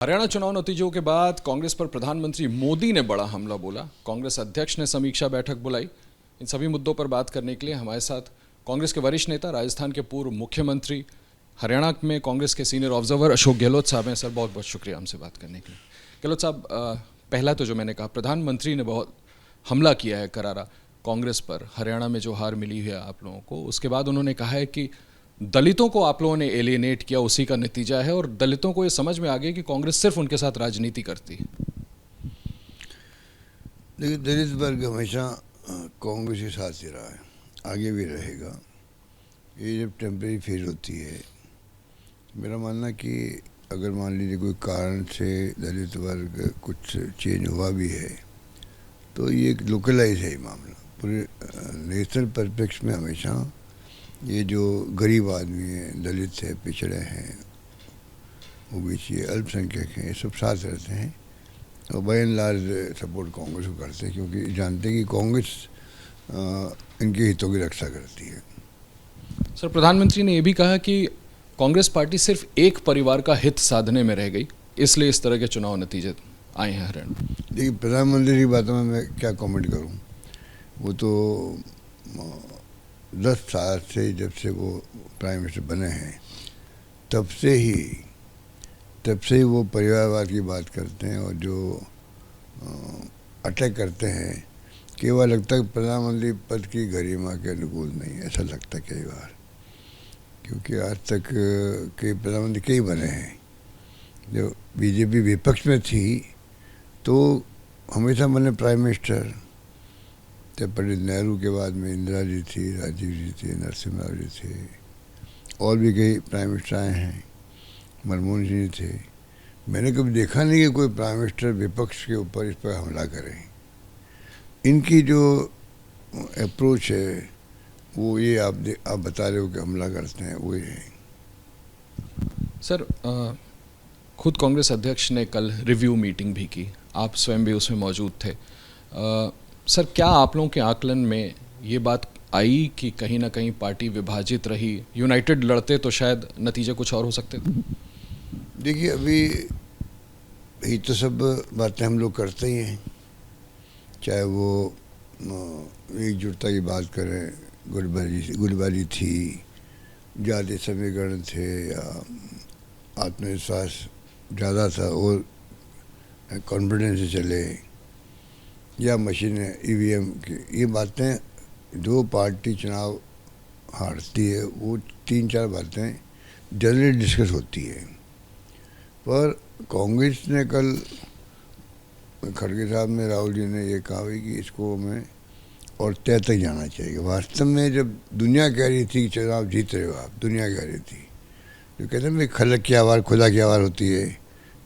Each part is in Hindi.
हरियाणा चुनाव नतीजों के बाद कांग्रेस पर प्रधानमंत्री मोदी ने बड़ा हमला बोला। कांग्रेस अध्यक्ष ने समीक्षा बैठक बुलाई। इन सभी मुद्दों पर बात करने के लिए हमारे साथ कांग्रेस के वरिष्ठ नेता, राजस्थान के पूर्व मुख्यमंत्री, हरियाणा में कांग्रेस के सीनियर ऑब्जर्वर अशोक गहलोत साहब हैं। सर, बहुत बहुत शुक्रिया हमसे बात करने के लिए। गहलोत साहब, पहला तो जो मैंने कहा, प्रधानमंत्री ने बहुत हमला किया है करारा कांग्रेस पर, हरियाणा में जो हार मिली है आप लोगों को। उसके बाद उन्होंने कहा है कि दलितों को आप लोगों ने एलियनेट किया, उसी का नतीजा है, और दलितों को ये समझ में आ गया कि कांग्रेस सिर्फ उनके साथ राजनीति करती है। देखिए, दलित वर्ग हमेशा कांग्रेस के साथ ही रहा है, आगे भी रहेगा। ये जब टेम्परेरी फेज होती है, मेरा मानना कि अगर मान लीजिए कोई कारण से दलित वर्ग कुछ चेंज हुआ भी है तो ये एक लोकलाइज है मामला। पूरे नेशनल परिप्रेक्ष्य में हमेशा ये जो गरीब आदमी हैं, दलित है, पिछड़े हैं, ओबीसी, अल्पसंख्यक हैं, ये सब साथ रहते हैं और by and large support Congress को करते हैं, क्योंकि जानते हैं कि कांग्रेस इनके हितों की रक्षा करती है। सर, प्रधानमंत्री ने यह भी कहा कि कांग्रेस पार्टी सिर्फ एक परिवार का हित साधने में रह गई, इसलिए इस तरह के चुनाव नतीजे आए हैं हरियाणा। देखिए, प्रधानमंत्री की बातों में मैं क्या कमेंट करूं। वो तो 10 साल से, जब से वो प्राइम मिनिस्टर बने हैं, तब से ही वो परिवारवाद की बात करते हैं और जो अटैक करते हैं, केवल लगता है प्रधानमंत्री पद की गरिमा के अनुकूल नहीं, ऐसा लगता है कई बार। क्योंकि आज तक के प्रधानमंत्री कई बने हैं। जो बीजेपी विपक्ष में थी तो हमेशा बने प्राइम मिनिस्टर। जब पंडित नेहरू के बाद में इंदिरा जी थी, राजीव जी थे, नरसिम्हा राव जी थे, और भी कई प्राइम मिनिस्टर आए हैं, मनमोहन सिंह थे। मैंने कभी देखा नहीं कि कोई प्राइम मिनिस्टर विपक्ष के ऊपर इस पर हमला करे। इनकी जो अप्रोच है वो ये आप बता रहे हो कि हमला करते हैं, वो ये है। सर, खुद कांग्रेस अध्यक्ष ने कल रिव्यू मीटिंग भी की, आप स्वयं भी उसमें मौजूद थे। सर, क्या आप लोगों के आकलन में ये बात आई कि कहीं ना कहीं पार्टी विभाजित रही? यूनाइटेड लड़ते तो शायद नतीजे कुछ और हो सकते थे। देखिए, अभी ये तो सब बातें हम लोग करते ही हैं, चाहे वो एकजुटता की बात करें, गुटबाजी थी, जाति समीकरण थे, या आत्मविश्वास ज़्यादा था और कॉन्फिडेंस से चले, या मशीनें ईवीएम की। ये बातें, जो पार्टी चुनाव हारती है वो 3-4 बातें जनरली डिस्कस होती है। पर कांग्रेस ने कल, खड़गे साहब ने, राहुल जी ने ये कहा कि इसको हमें और तय तक जाना चाहिए। वास्तव में जब दुनिया कह रही थी कि चुनाव जीत रहे हो आप, दुनिया कह रही थी, जो कहते हैं भाई खलक की आवाज़ खुदा की आवाज़ होती है,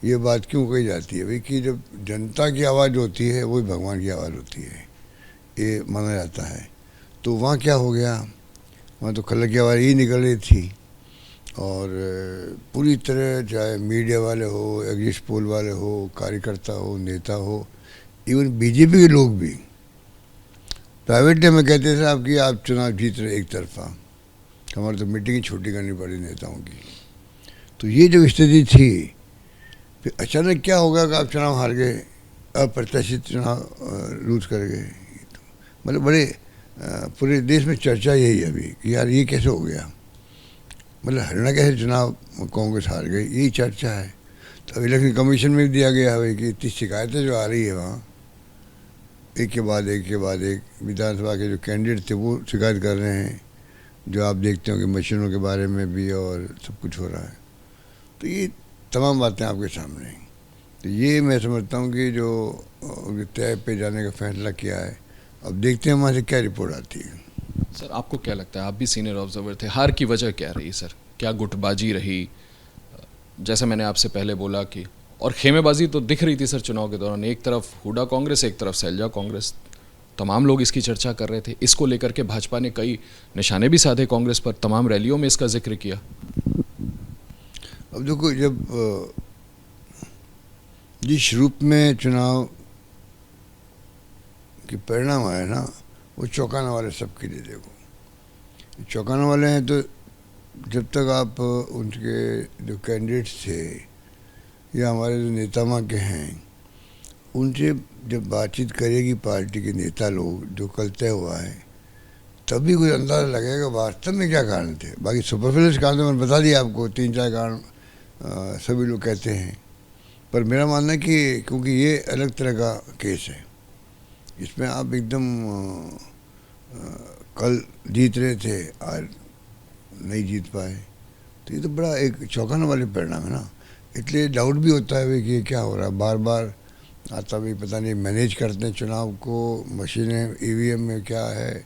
ये बात क्यों कही जाती है भाई कि जब जनता की आवाज़ होती है वही भगवान की आवाज़ होती है, ये माना जाता है। तो वहाँ क्या हो गया, वहाँ तो खलक की आवाज़ ही निकल रही थी और पूरी तरह, चाहे मीडिया वाले हो, एग्जिट पोल वाले हो, कार्यकर्ता हो, नेता हो, इवन बीजेपी के लोग भी प्राइवेट डे में कहते थे आप कि आप चुनाव जीत रहे एक तरफा, हमारे तो मीटिंग ही छुट्टी करनी पड़ी नेताओं की। तो ये जो स्थिति थी, फिर अचानक क्या होगा कि आप चुनाव हार गए, अप्रत्याशित चुनाव लूज कर गए। मतलब बड़े पूरे देश में चर्चा यही है अभी कि यार ये कैसे हो गया, मतलब हरियाणा कैसे चुनाव कांग्रेस हार गई, यही चर्चा है। तो इलेक्शन कमीशन में भी दिया गया है कि इतनी शिकायतें जो आ रही है वहाँ, एक के बाद एक विधानसभा के जो कैंडिडेट थे वो शिकायत कर रहे हैं, जो आप देखते हो कि मशीनों के बारे में भी और सब कुछ हो रहा है। तो ये तमाम बातें आपके सामने हैं। तो ये मैं समझता हूँ कि जो तय पे जाने का फैसला किया है, अब देखते हैं वहाँ से क्या रिपोर्ट आती है। सर, आपको क्या लगता है, आप भी सीनियर ऑब्जर्वर थे, हार की वजह क्या रही सर? क्या गुटबाजी रही, जैसे मैंने आपसे पहले बोला कि, और खेमेबाजी तो दिख रही थी सर चुनाव के दौरान, एक तरफ हुडा कांग्रेस, एक तरफ सैलजा कांग्रेस, तमाम लोग इसकी चर्चा कर रहे थे। इसको लेकर के भाजपा ने कई निशाने भी साधे कांग्रेस पर, तमाम रैलियों में इसका जिक्र किया। अब देखो, जब जिस रूप में चुनाव के परिणाम आए ना, वो चौंकाने वाले सबके लिए। देखो, चौंकाने वाले हैं तो जब तक आप उनके जो कैंडिडेट्स थे या हमारे जो नेता माँ के हैं, उनसे जब बातचीत करेगी पार्टी के नेता लोग, जो कल तय हुआ है, तभी कुछ अंदाज़ा लगेगा वास्तव में क्या कारण थे। बाकी सुपरफिलियस कारण तो मैंने बता दिया आपको, 3-4 कारण सभी लोग कहते हैं। पर मेरा मानना है कि क्योंकि ये अलग तरह का केस है, इसमें आप एकदम कल जीत रहे थे और नहीं जीत पाए, तो ये तो बड़ा एक चौंकाने वाले परिणाम है ना। इसलिए डाउट भी होता है कि ये क्या हो रहा है, बार बार आता भी पता नहीं मैनेज करते हैं चुनाव को, मशीनें ईवीएम में क्या है,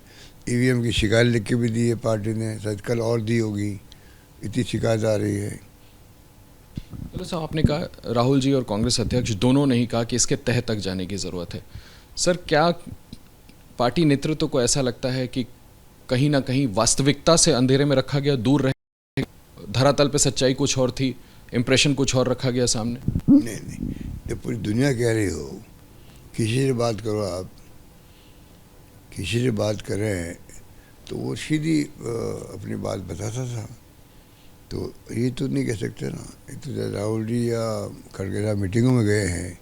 ईवीएम की शिकायत लिख के भी दी है पार्टी ने, शायद कल और दी होगी, इतनी शिकायत आ रही है। चलो साहब, आपने कहा राहुल जी और कांग्रेस अध्यक्ष दोनों ने ही कहा कि इसके तह तक जाने की ज़रूरत है। सर, क्या पार्टी नेतृत्व को ऐसा लगता है कि कहीं ना कहीं वास्तविकता से अंधेरे में रखा गया, दूर रह, धरातल पे सच्चाई कुछ और थी, इम्प्रेशन कुछ और रखा गया सामने? नहीं नहीं, जब पूरी दुनिया कह रही हो, किसी से बात करो आप, किसी से बात करें तो वो सीधी अपनी बात बताता था। तो ये तो नहीं कह सकते ना। ये तो राहुल जी या खड़गे साहब मीटिंगों में गए हैं,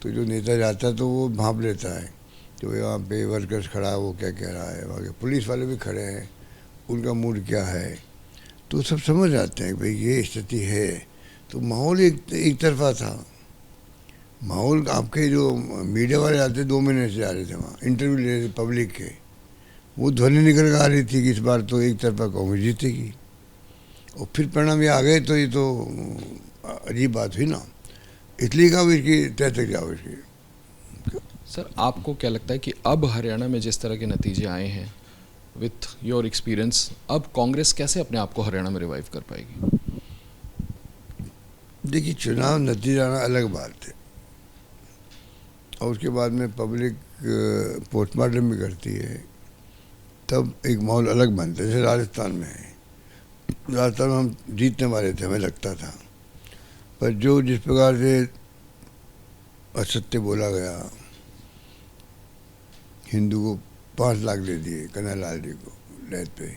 तो जो नेता जाता है तो वो भांप लेता है कि भाई वहाँ पे वर्कर्स खड़ा है, वो क्या कह रहा है, वहाँ के पुलिस वाले भी खड़े हैं, उनका मूड क्या है, तो सब समझ आते हैं कि भाई ये स्थिति है। तो माहौल एक तरफा था। माहौल आपके जो मीडिया वाले आते 2 महीने से आ रहे थे वहाँ, इंटरव्यू ले रहे थे पब्लिक के, वो ध्वनि निकल कर आ रही थी कि इस बार तो एक तरफा कांग्रेस जीतेगी, और फिर परिणाम ये आ गए, तो ये तो अजीब बात हुई ना। इसलिए कहा इसकी तय तक जाओ इसकी। सर, आपको क्या लगता है कि अब हरियाणा में जिस तरह के नतीजे आए हैं, विथ योर एक्सपीरियंस, अब कांग्रेस कैसे अपने आप को हरियाणा में रिवाइव कर पाएगी? देखिए, चुनाव नतीजा आना अलग बात है, और उसके बाद में पब्लिक पोस्टमार्टम भी करती है, तब एक माहौल अलग बनता है। जैसे राजस्थान में है, राजस्थान में हम जीतने वाले थे, हमें लगता था, पर जो जिस प्रकार से असत्य बोला गया, हिंदू को 5 लाख दे दिए कन्हैयालाल जी को डेथ पे,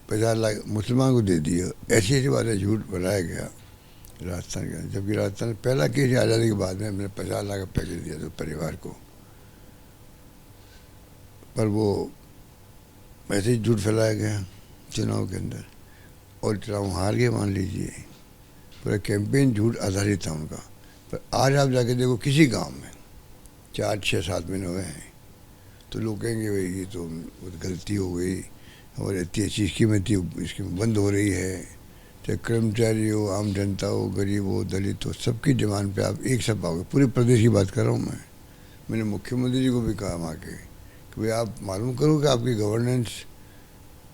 50 लाख मुसलमान को दे दिए, ऐसी ऐसी बातें झूठ बनाया गया राजस्थान के अंदर। जबकि राजस्थान में पहला केस आज़ादी के बाद में हमने 50 लाख का पैकेज दिया था परिवार को, पर वो ऐसे ही झूठ फैलाया गया चुनाव के अंदर, और चुनाव हार गए मान लीजिए। पूरा कैंपेन झूठ आधारित था उनका। पर आज आप जाके देखो किसी गांव में 4, 6, 7 महीने हुए हैं, तो लोग कहेंगे भाई ये तो गलती हो गई, हमारी इतनी अच्छी स्कीमें थी, स्कीम बंद हो रही है। चाहे कर्मचारी हो, आम जनता हो, गरीब हो, दलित हो, सबकी डिमांड पे आप एक सब पाओगे। पूरे प्रदेश की बात कर रहा हूँ मैं। मैंने मुख्यमंत्री जी को भी कहा वहाँ के कि भाई आप मालूम करो कि आपकी गवर्नेंस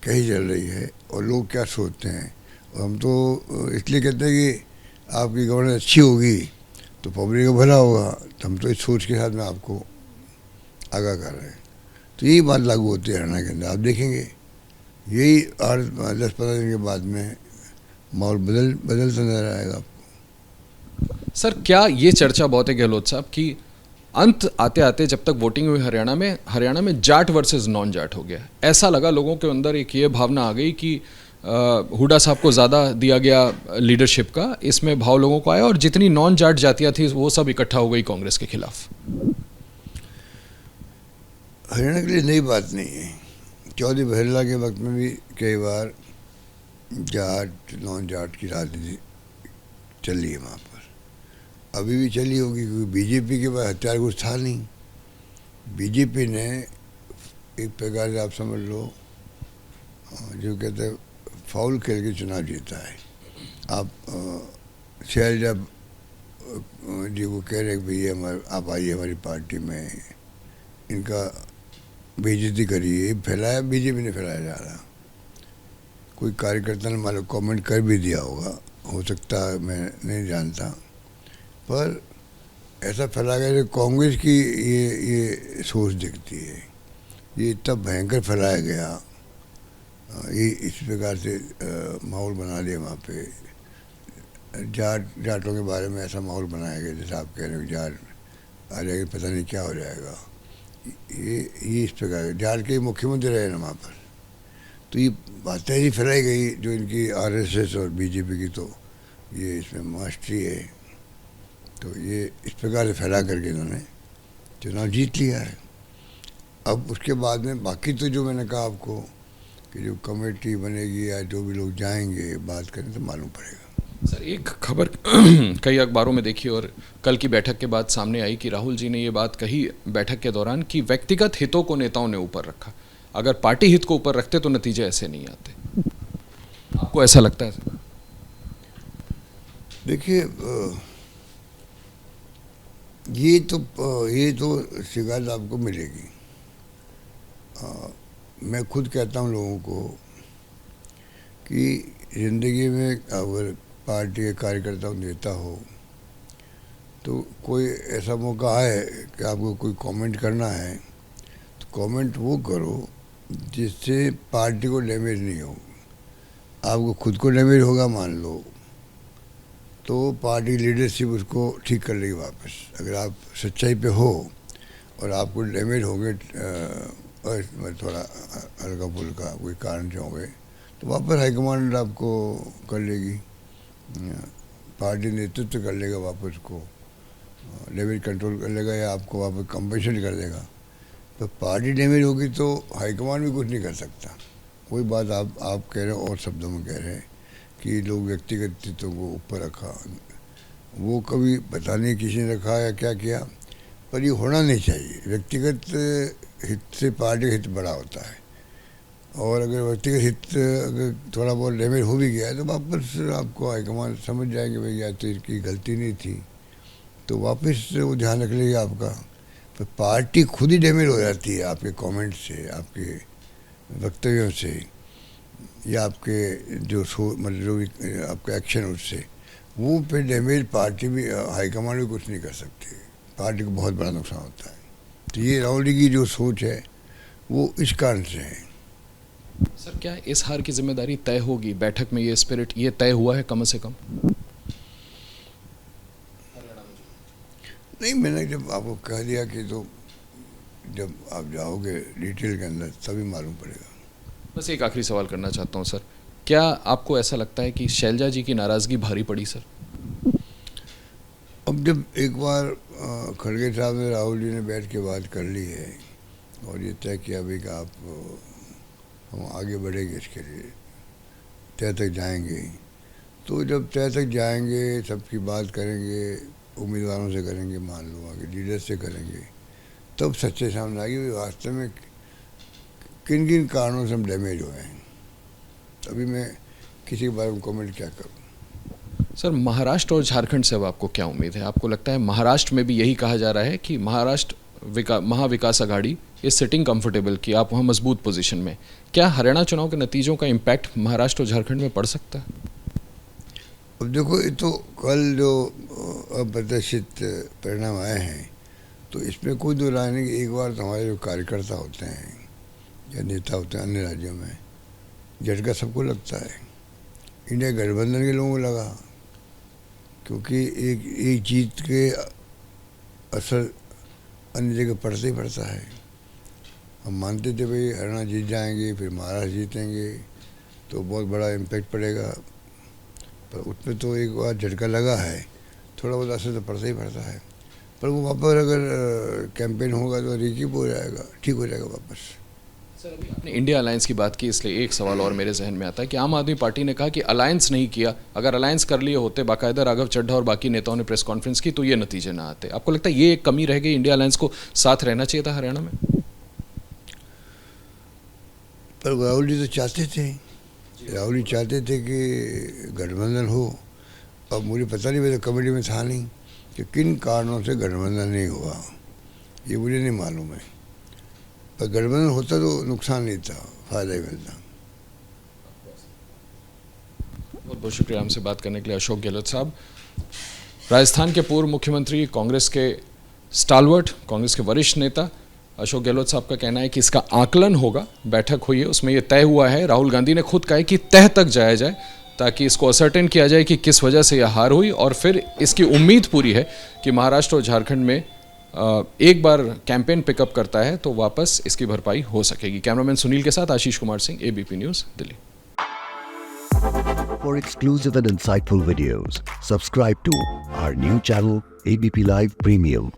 कैसी चल रही है और लोग क्या सोचते हैं। और हम तो इसलिए कहते हैं कि आपकी गवर्नेंस अच्छी होगी तो पब्लिक का भला होगा, तो हम तो इस सोच के साथ में आपको आगाह कर रहे हैं। तो यही बात लागू होती है हरियाणा के अंदर। आप देखेंगे यही 10-15 दिन के बाद में माहौल बदलता नजर आएगा आपको। सर, क्या ये चर्चा बहुत है गहलोत साहब कि अंत आते आते जब तक वोटिंग हुई हरियाणा में जाट वर्सेस नॉन जाट हो गया? ऐसा लगा लोगों के अंदर, एक ये भावना आ गई कि हुड्डा साहब को ज़्यादा दिया गया लीडरशिप का, इसमें भाव लोगों को आया, और जितनी नॉन जाट जातियाँ थी वो सब इकट्ठा हो गई कांग्रेस के खिलाफ। हरियाणा के लिए नई बात नहीं है। चौधरी बहरला के वक्त में भी कई बार जाट नॉन जाट की राजनीति चली है वहाँ पर, अभी भी चली होगी, क्योंकि बीजेपी के पास हथियार कुछ था नहीं। बीजेपी ने एक प्रकार से आप समझ लो जो कहते हैं फाउल खेल के चुनाव जीता है। आप शैलजा जी को कह रहे भैया आप आइए हमारी पार्टी में, इनका बेइज्जती करिए, फैलाया बीजेपी ने फैलाया जा रहा। कोई कार्यकर्ता ने मान लो कॉमेंट कर भी दिया होगा, हो सकता है, मैं नहीं जानता, पर ऐसा फैला गया कि कांग्रेस की ये सोच दिखती है। ये इतना भयंकर फैलाया गया, ये इस प्रकार से माहौल बना दिया वहाँ पे। जाटों के बारे में ऐसा माहौल बनाया गया जैसे आप कह रहे हो जाट आ जाएगा, पता नहीं क्या हो जाएगा। ये इस प्रकार जाट के मुख्यमंत्री रहे ना वहाँ पर, तो ये बातें ही फैलाई गई जो इनकी आरएसएस और बीजेपी की, तो ये इसमें मास्टरी है। तो ये इस प्रकार से फैला करके इन्होंने चुनाव जीत लिया है। अब उसके बाद में बाकी तो जो मैंने कहा आपको कि जो कमेटी बनेगी या जो भी लोग जाएंगे बात करें तो मालूम पड़ेगा। सर एक खबर कई अखबारों में देखी और कल की बैठक के बाद सामने आई कि राहुल जी ने ये बात कही बैठक के दौरान कि व्यक्तिगत हितों को नेताओं ने ऊपर रखा, अगर पार्टी हित को ऊपर रखते तो नतीजे ऐसे नहीं आते। आपको ऐसा लगता है? देखिए ये तो शिकायत आपको मिलेगी। मैं खुद कहता हूँ लोगों को कि ज़िंदगी में अगर पार्टी के कार्यकर्ता हो, नेता हो, तो कोई ऐसा मौका आए कि आपको कोई कमेंट करना है तो कमेंट वो करो जिससे पार्टी को डैमेज नहीं हो। आपको खुद को डैमेज होगा मान लो तो पार्टी लीडरशिप उसको ठीक कर लेगी वापस। अगर आप सच्चाई पे हो और आपको डैमेज होंगे थोड़ा हल्का फुल्का कोई कारण से हो गए तो वापस हाईकमांड आपको कर लेगी, पार्टी नेतृत्व कर लेगा, वापस को डैमेज कंट्रोल कर लेगा या आपको वापस कंपनसेट कर देगा। तो पार्टी डैमेज होगी तो हाईकमांड भी कुछ नहीं कर सकता। वही बात आप कह रहे हो और शब्दों में कह रहे हैं कि लोग व्यक्तिगत हितों को ऊपर रखा, वो कभी पता नहीं किसी ने रखा या क्या किया, पर ये होना नहीं चाहिए। व्यक्तिगत हित से पार्टी हित बड़ा होता है और अगर व्यक्तिगत हित अगर थोड़ा बहुत डैमेज हो भी गया है तो वापस आपको हाईकमान समझ जाएंगे भाई या तो इसकी गलती नहीं थी, तो वापस वो ध्यान रख लेगी आपका। पर पार्टी खुद ही डैमेज हो जाती है आपके कमेंट से, आपके वक्तव्यों से या आपके जो मतलब जो भी आपका एक्शन उससे, वो पे डैमेज पार्टी भी हाईकमान भी कुछ नहीं कर सकती। पार्टी को बहुत बड़ा नुकसान होता है। तो ये राहुल जी की जो सोच है वो इस कारण से है। सर क्या इस हार की जिम्मेदारी तय होगी? बैठक में ये स्पिरिट ये तय हुआ है कम से कम? नहीं, मैंने जब आपको कह दिया कि तो जब आप जाओगे डिटेल के अंदर तभी मालूम पड़ेगा। बस एक आखिरी सवाल करना चाहता हूँ सर, क्या आपको ऐसा लगता है कि शैलजा जी की नाराज़गी भारी पड़ी सर? अब जब एक बार खड़गे साहब ने राहुल जी ने बैठ के बात कर ली है और ये तय किया भी कि आप हम आगे बढ़ेंगे, इसके लिए तय तक जाएंगे, तो जब तय तक जाएंगे सबकी बात करेंगे, उम्मीदवारों से करेंगे, मान लो आगे लीडर से करेंगे, तब सच्चे सामने आएगी वास्तव में किन किन कारणों से हम डैमेज हुए हैं। अभी मैं किसी के बारे में कमेंट क्या करूं। सर महाराष्ट्र और झारखंड से अब आपको क्या उम्मीद है? आपको लगता है महाराष्ट्र में भी यही कहा जा रहा है कि Maharashtra Mahavikas Aghadi is sitting comfortable, कि आप वहाँ मजबूत पोजीशन में, क्या हरियाणा चुनाव के नतीजों का इम्पैक्ट महाराष्ट्र और झारखंड में पड़ सकता है? अब देखो, ये तो कल जो अप्रत्याशित परिणाम आए हैं तो इसमें कोई दो राय नहीं कि एक बार तो हमारे जो कार्यकर्ता होते हैं या नेता होते हैं अन्य राज्यों में, झटका सबको लगता है। इंडिया गठबंधन के लोगों को लगा क्योंकि एक जीत के असर अन्य जगह पड़ता ही पड़ता है। हम मानते थे भाई हरियाणा जीत जाएंगे, फिर महाराष्ट्र जीतेंगे तो बहुत बड़ा इम्पैक्ट पड़ेगा, पर उसमें तो एक बार झटका लगा है, थोड़ा बहुत असर तो पड़ता ही पड़ता है। पर वो वापस अगर कैंपेन होगा तो रिकीप हो जाएगा, ठीक हो जाएगा वापस। सर अभी आपने इंडिया अलायंस की बात की, इसलिए एक सवाल और मेरे जहन में आता है कि आम आदमी पार्टी ने कहा कि अलायंस नहीं किया, अगर अलायंस कर लिए होते, बाकायदा राघव चड्ढा और बाकी नेताओं ने प्रेस कॉन्फ्रेंस की, तो ये नतीजे ना आते। आपको लगता है ये एक कमी रह गई, इंडिया अलायंस को साथ रहना चाहिए था हरियाणा में? पर राहुल जी तो चाहते थे, राहुल जी चाहते थे कि गठबंधन हो। अब मुझे पता नहीं, मैं तो कमेटी में था नहीं कि किन कारणों से गठबंधन नहीं हुआ, ये मुझे नहीं मालूम है। पर गठबंधन होता तो नुकसान नहीं था, फायदा ही मिलता। बहुत बहुत शुक्रिया हमसे बात करने के लिए अशोक गहलोत साहब। राजस्थान के पूर्व मुख्यमंत्री, कांग्रेस के स्टालवर्ट, कांग्रेस के वरिष्ठ नेता अशोक गहलोत साहब का कहना है कि इसका आकलन होगा, बैठक हुई है उसमें यह तय हुआ है। राहुल गांधी ने खुद कहा है कि तह तक जाया जाए ताकि इसको असर्टेन किया जाए कि किस वजह से यह हार हुई, और फिर इसकी उम्मीद पूरी है कि महाराष्ट्र और झारखंड में एक बार कैंपेन पिकअप करता है तो वापस इसकी भरपाई हो सकेगी। कैमरामैन सुनील के साथ Ashish Kumar Singh, ABP news, Delhi. For exclusive and insightful videos, subscribe to our new channel ABP Live Premium.